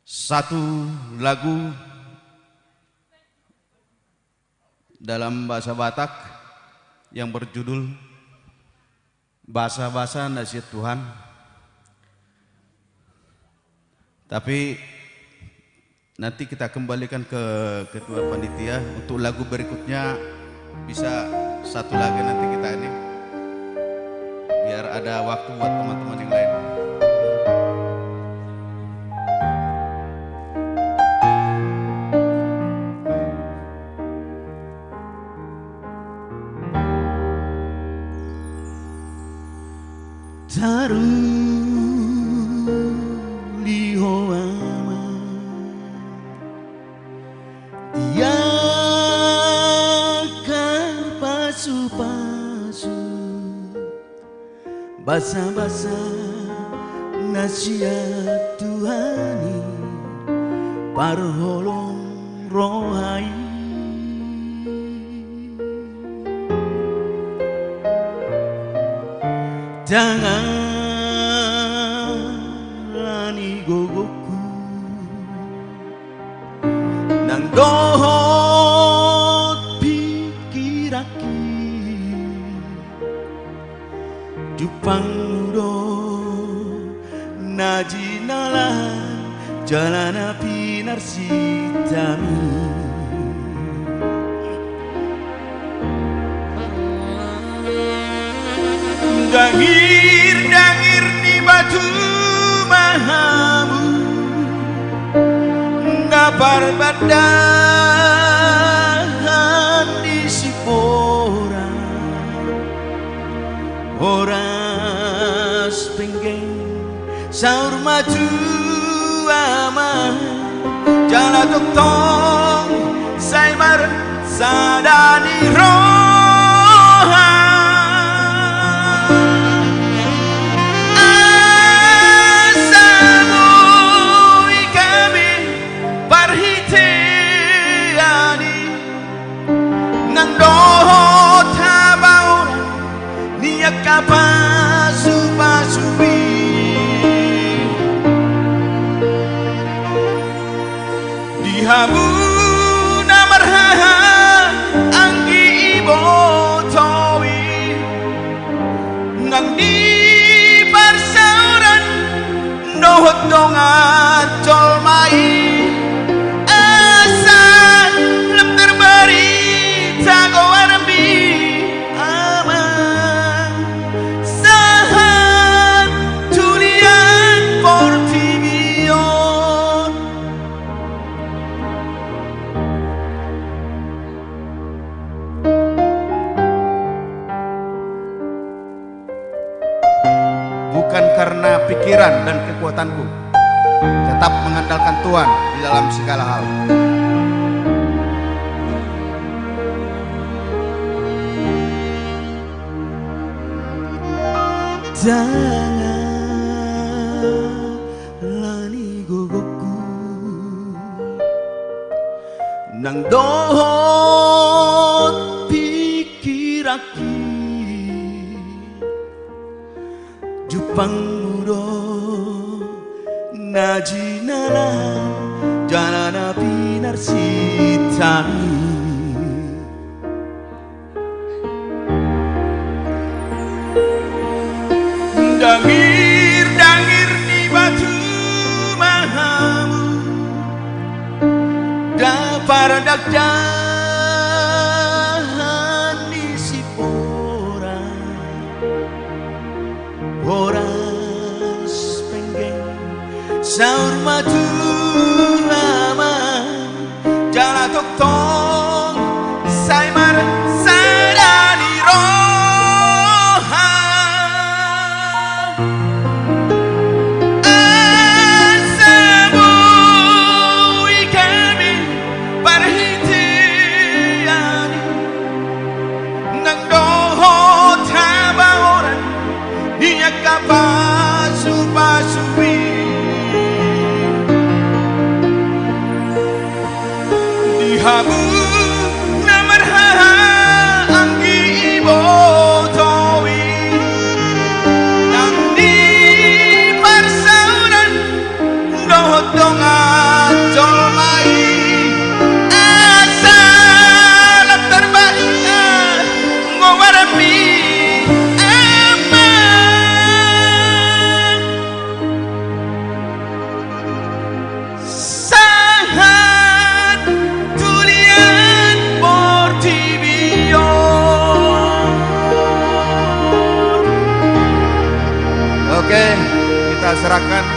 satu lagu dalam bahasa Batak yang berjudul Bahasa-Bahasa Nasihat Tuhan. Tapi nanti kita kembalikan ke ketua panitia untuk lagu berikutnya, bisa satu lagi nanti kita ini biar ada waktu buat teman-teman yang lain. Basa-basa nasihat Tuhani parholong rohai jangan lani gogoku nang dohot pikiraki Jupangdo najinalan jalana pinarsitami dangir ni batu mahamu ngapar badan di sipora Horas penggeng saur maju aman jala tong saimar sadani roha asamu ikami parhiteani nang doho tabaura niya kapasupasuwi dihamu namarhaha anggi ibo towi ngang di parsauran nohot dongan colmai asan lem terbari tago arbi aman sahat tulian portivion bukan karena pikiran dan kekuatanku, tetap mengandalkan Tuhan di dalam segala hal. Jangan lani gogoku nang dohot pikiraki Jupang mudo najinala jalana pinarsitami dangir ni batu mahamu dapar dakjahan di sipora horas penggeng saur maju aman jala tong saimar sadani roha asamu ikami parhitiani nang doho tabaoran niya kapasupasuwi dihamu namarhaha anggi ibo towi nang di parsauran dohot dongan Oke, kita serahkan